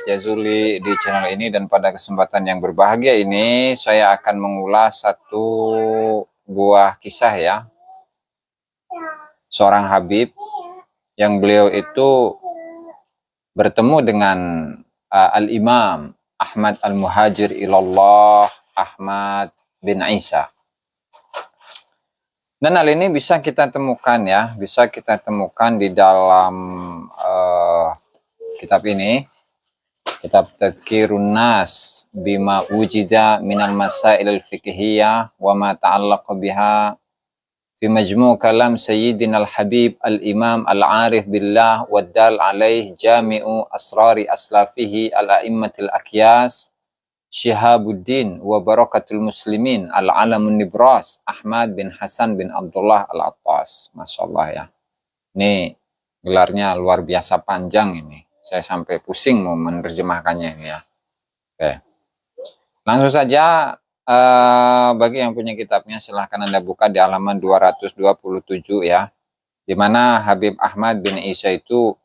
Jazuli di channel ini, dan pada kesempatan yang berbahagia ini saya akan mengulas satu buah kisah ya, seorang Habib yang beliau itu bertemu dengan Al-Imam Ahmad Al-Muhajir Ilallah Ahmad bin Isa. Dan hal ini bisa kita temukan ya, bisa kita temukan di dalam kitab ini, kitab Tadhkirun Nas bima wujida minal masail al-fiqhiyah wa ma ta'allaqa biha fi majmu' kalam Sayyidina al-Habib al-Imam al-Arif billah wa dal alaih jami'u asrari aslafihi al-a'immatil akyas Syihabuddin wa barakatul muslimin al-alamun nibras Ahmad bin Hasan bin Abdullah al-Attas. Masya Allah ya, ini gelarnya luar biasa panjang ini. Saya sampai pusing mau menerjemahkannya ini ya. Oke. Langsung saja, bagi yang punya kitabnya silahkan Anda buka di halaman 227 ya. Di mana Habib Ahmad bin Isa itu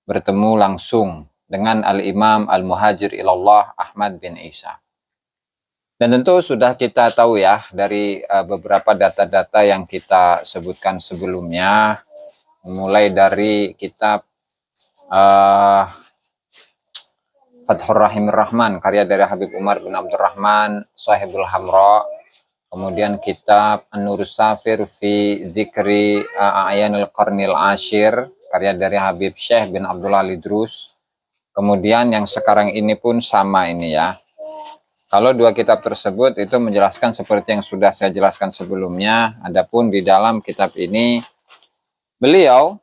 bertemu langsung dengan Al-Imam Al-Muhajir Ilallah Ahmad bin Isa. Dan tentu sudah kita tahu ya dari beberapa data-data yang kita sebutkan sebelumnya, mulai dari kitab Fathur Rahimir Rahman karya dari Habib Umar bin Abdurrahman Sahibul Hamra, kemudian kitab An-Nurus Safir fi Dzikri A'yanil Qarnil Ashir karya dari Habib Syekh bin Abdullah Lidrus. Kemudian yang sekarang ini pun sama ini ya. Kalau dua kitab tersebut itu menjelaskan seperti yang sudah saya jelaskan sebelumnya. Adapun di dalam kitab ini beliau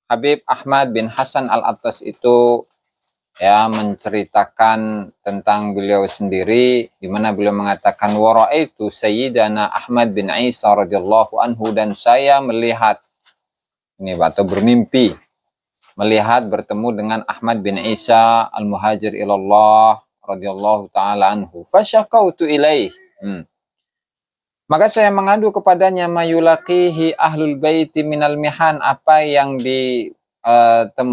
Habib Ahmad bin Hasan Al-Attas itu ya menceritakan tentang beliau sendiri, di mana beliau mengatakan wara'aitu Sayyidana Ahmad bin Isa radhiyallahu anhu, dan saya melihat ini atau bermimpi melihat bertemu dengan Ahmad bin Isa Al-Muhajir Ilallah radhiyallahu taala anhu. Fasyakautu ilaih. Maka saya mengadu kepadanya mayulaqihi ahlul baiti minal mihan, apa yang ditemui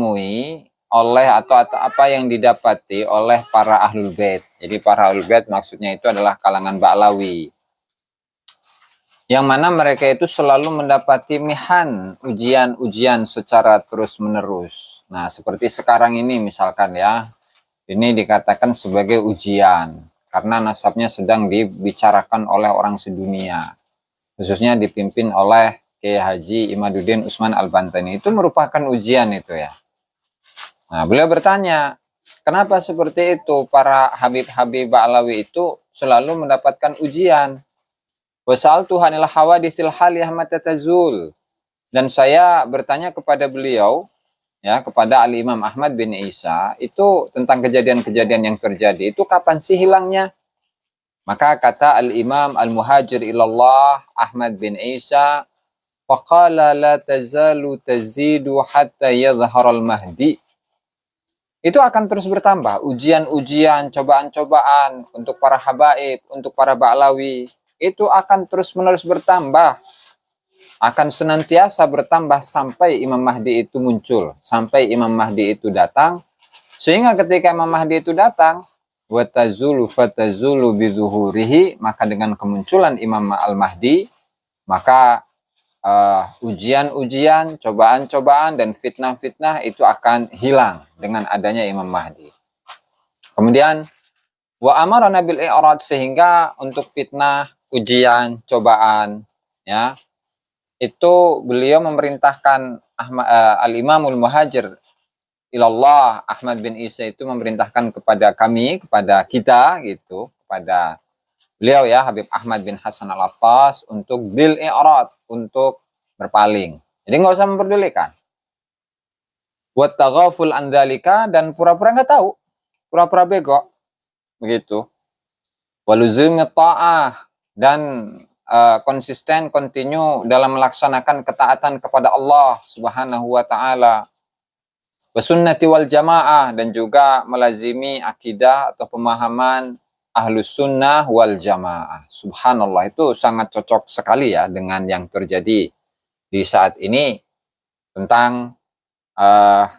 oleh atau apa yang didapati oleh para ahlul bait. Jadi para ahlul bait maksudnya itu adalah kalangan Ba'lawi, yang mana mereka itu selalu mendapati mihan, ujian-ujian secara terus-menerus. Nah, seperti sekarang ini misalkan ya, ini dikatakan sebagai ujian karena nasabnya sedang dibicarakan oleh orang sedunia, khususnya dipimpin oleh Kiai Haji Imaduddin Utsman Al-Bantani. Itu merupakan ujian itu ya. Nah, beliau bertanya, kenapa seperti itu? Para Habib-Habib Ba'lawi itu selalu mendapatkan ujian. Wasal Tuhanil hawaditsil haliyah matatazul. Dan saya bertanya kepada beliau, ya, kepada Al-Imam Ahmad bin Isa, itu tentang kejadian-kejadian yang terjadi, itu kapan sih hilangnya? Maka kata Al-Imam Al-Muhajir Ilallah Ahmad bin Isa, faqala la tazalu tazidu hatta yadhharal mahdi. Itu akan terus bertambah, ujian-ujian, cobaan-cobaan untuk para habaib, untuk para Ba'lawi, itu akan terus-menerus bertambah, akan senantiasa bertambah sampai Imam Mahdi itu muncul, sampai Imam Mahdi itu datang. Sehingga ketika Imam Mahdi itu datang, watazulu fatazulu bizuhurihi, maka dengan kemunculan Imam Al-Mahdi, maka ujian-ujian, cobaan-cobaan, dan fitnah-fitnah itu akan hilang dengan adanya Imam Mahdi. Kemudian wa amarana bil i'rad, sehingga untuk fitnah, ujian, cobaan ya, itu beliau memerintahkan Al-Imamul Muhajir Ilallah Ahmad bin Isa itu memerintahkan kepada kami, kepada kita gitu, kepada beliau ya Habib Ahmad bin Hasan Al-Attas untuk bil i'rad, untuk berpaling. Jadi nggak usah memperdulikan. Buat taghaful andalika, dan pura-pura nggak tahu, pura-pura bego, begitu. Waluzumi ta'ah, dan konsisten, kontinu dalam melaksanakan ketaatan kepada Allah Subhanahu wa taala. Wasunnati wal jamaah, dan juga melazimi akidah atau pemahaman Ahlus Sunnah wal Jamaah. Subhanallah, itu sangat cocok sekali ya dengan yang terjadi di saat ini tentang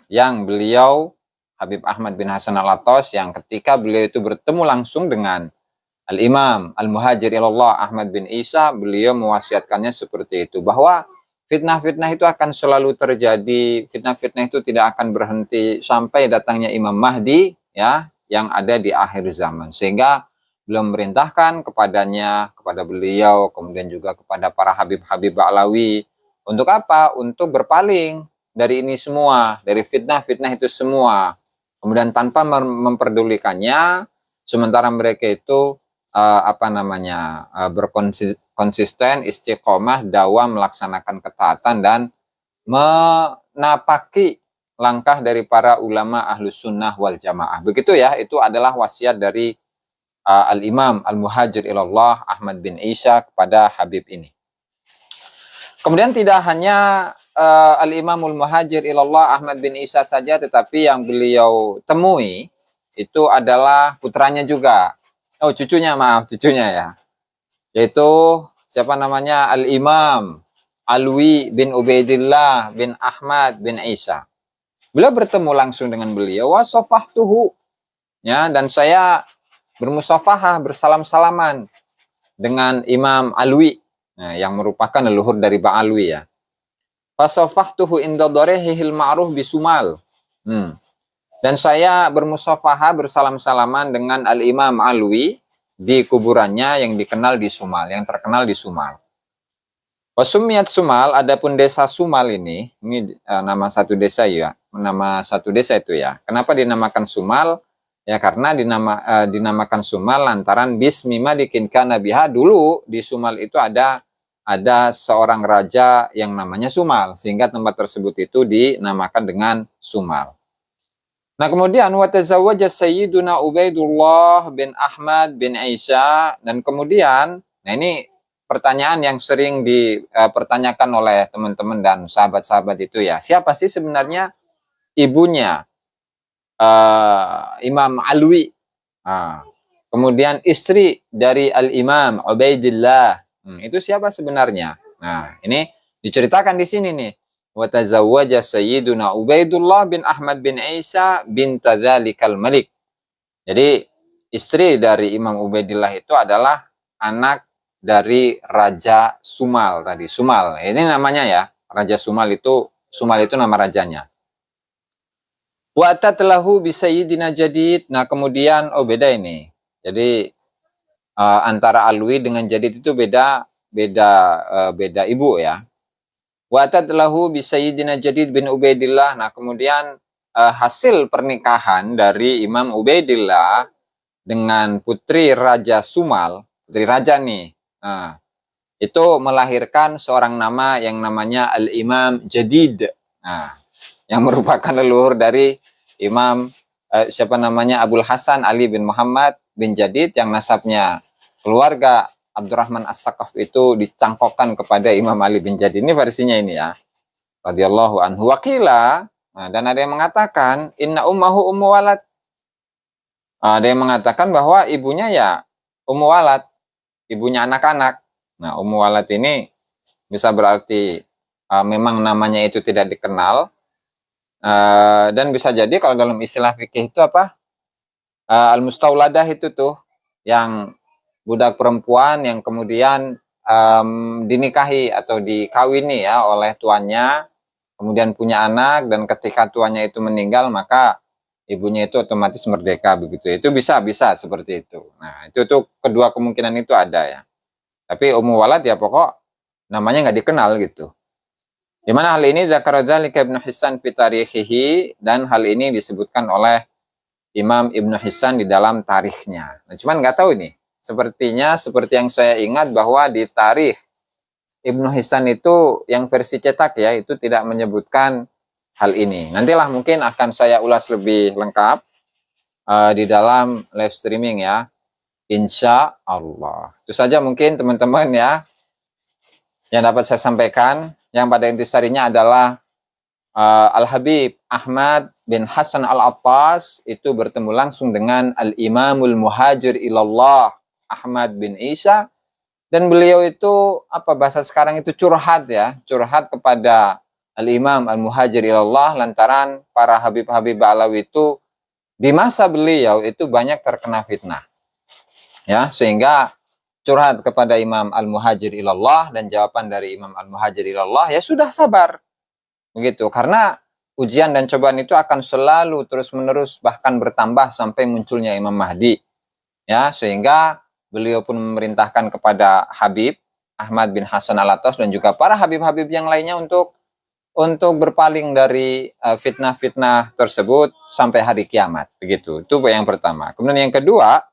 yang beliau Habib Ahmad bin Hasan Al-Attas, yang ketika beliau itu bertemu langsung dengan Al-Imam Al-Muhajir Ilallah Ahmad bin Isa, beliau mewasiatkannya seperti itu, bahwa fitnah-fitnah itu akan selalu terjadi, fitnah-fitnah itu tidak akan berhenti sampai datangnya Imam Mahdi, ya, yang ada di akhir zaman. Sehingga beliau memerintahkan kepadanya, kepada beliau, kemudian juga kepada para Habib-Habib Ba'lawi, untuk apa? Untuk berpaling dari ini semua, dari fitnah-fitnah itu semua. Kemudian tanpa memperdulikannya, sementara mereka itu berkonsisten, istiqomah, dakwah, melaksanakan ketaatan, dan menapaki langkah dari para ulama ahlus sunnah wal jamaah. Begitu ya, itu adalah wasiat dari Al-Imam Al-Muhajir Ilallah Ahmad bin Isa kepada Habib ini. Kemudian tidak hanya Al-Imam Al-Muhajir Ilallah Ahmad bin Isa saja, tetapi yang beliau temui itu adalah putranya juga. Oh, cucunya, maaf, cucunya ya. Yaitu siapa namanya? Al-Imam Alwi bin Ubaidillah bin Ahmad bin Isa. Beliau bertemu langsung dengan beliau, wa safahtuhu, ya, dan saya bermusafahah, bersalam-salaman dengan Imam Alwi, nah, yang merupakan leluhur dari Ba'alwi ya. Fasafahtuhu inda darihil ma'ruf bisumal. Dan saya bermusafahah, bersalam-salaman dengan Al-Imam Alwi di kuburannya yang dikenal di Sumal, yang terkenal di Sumal. Wasumiyat Sumal, adapun desa Sumal ini nama satu desa ya, nama satu desa itu ya. Kenapa dinamakan Sumal? Ya karena dinamakan Sumal lantaran bismi malikin kana biha, dulu di Sumal itu ada seorang raja yang namanya Sumal, sehingga tempat tersebut itu dinamakan dengan Sumal. Nah, kemudian wa tazawwaja Sayyiduna Ubaidullah bin Ahmad bin Isa, dan kemudian, nah ini pertanyaan yang sering dipertanyakan oleh teman-teman dan sahabat-sahabat itu ya. Siapa sih sebenarnya ibunya Imam Alwi? Kemudian istri dari Al-Imam Ubaidillah, itu siapa sebenarnya? Nah, ini diceritakan di sini nih. Wa tazawwaja Sayyiduna Ubaidullah bin Ahmad bin Isa binta dzalikal malik. Jadi istri dari Imam Ubaidillah itu adalah anak dari Raja Sumal tadi. Sumal, ini namanya ya. Raja Sumal itu nama rajanya. Wa tatlahu bi Sayyidina Jadid. Nah, kemudian beda ini. Jadi antara Alwi dengan Jadid itu beda ibu ya. Wa tatlahu bi Sayyidina Jadid bin Ubaidillah. Nah, kemudian hasil pernikahan dari Imam Ubaidillah dengan putri Raja Sumal, putri raja nih. Nah, itu melahirkan seorang nama yang namanya Al-Imam Jadid. Nah, yang merupakan leluhur dari Imam siapa namanya Abul Hasan Ali bin Muhammad bin Jadid, yang nasabnya keluarga Abdurrahman As-Sakaf itu dicangkokkan kepada Imam Ali bin Jadid. Ini versinya ini ya. Radhiyallahu anhu. Wakila, nah, dan ada yang mengatakan inna ummahu ummu walad. Ada yang mengatakan bahwa ibunya ya ummu walad, ibunya anak-anak. Nah, ummu walad ini bisa berarti memang namanya itu tidak dikenal, dan bisa jadi kalau dalam istilah fikih itu apa? Al-mustauladah itu tuh yang budak perempuan yang kemudian dinikahi atau dikawini ya oleh tuannya, kemudian punya anak, dan ketika tuannya itu meninggal maka ibunya itu otomatis merdeka begitu. Itu bisa seperti itu. Nah, itu tuh kedua kemungkinan itu ada ya. Tapi ummu walad ya pokok namanya nggak dikenal gitu. Di mana hal ini dzakara dzalika Ibnu Hissan fi tarikhihi, dan hal ini disebutkan oleh Imam Ibnu Hissan di dalam tarikhnya. Nah, cuman nggak tahu nih. Sepertinya seperti yang saya ingat bahwa di tarikh Ibnu Hissan itu yang versi cetak ya, itu tidak menyebutkan hal ini. Nantilah mungkin akan saya ulas lebih lengkap di dalam live streaming ya. Insya Allah. Itu saja mungkin teman-teman ya yang dapat saya sampaikan. Yang pada intisarinya adalah Al-Habib Ahmad bin Hasan Al-Attas itu bertemu langsung dengan Al-Imamul Muhajir Ilallah Ahmad bin Isa, dan beliau itu apa bahasa sekarang itu curhat ya, curhat kepada Al-Imam Al-Muhajir Ilallah lantaran para Habib-Habib Ba'lawi itu di masa beliau itu banyak terkena fitnah, ya, sehingga curhat kepada Imam Al-Muhajir ilallah, dan jawaban dari Imam Al-Muhajir ilallah, ya sudah sabar, begitu, karena ujian dan cobaan itu akan selalu terus-menerus bahkan bertambah sampai munculnya Imam Mahdi, ya, sehingga beliau pun memerintahkan kepada Habib Ahmad bin Hasan Al-Attas dan juga para habib-habib yang lainnya untuk berpaling dari fitnah-fitnah tersebut sampai hari kiamat, begitu. Itu yang pertama. Kemudian yang kedua,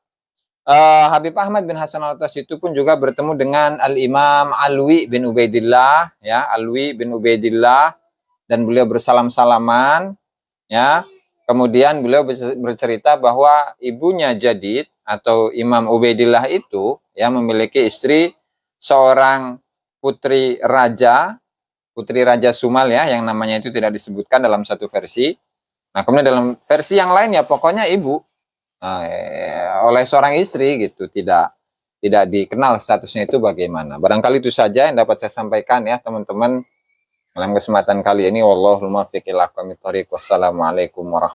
Habib Ahmad bin Hasan Al-Attas itu pun juga bertemu dengan Al-Imam Alwi bin Ubaidillah, ya, Alwi bin Ubaidillah, dan beliau bersalam-salaman, ya. Kemudian beliau bercerita bahwa ibunya Jadid atau Imam Ubaidillah itu, ya, memiliki istri seorang putri raja Sumal, ya, yang namanya itu tidak disebutkan dalam satu versi. Nah, kemudian dalam versi yang lain, ya, pokoknya ibu oleh seorang istri, gitu, tidak dikenal statusnya itu bagaimana. Barangkali itu saja yang dapat saya sampaikan, ya, teman-teman, dalam kesempatan kali ini. Wallahul muwaffiq ila aqwamit thoriq. Wassalamualaikum warahmatullahi wabarakatuh.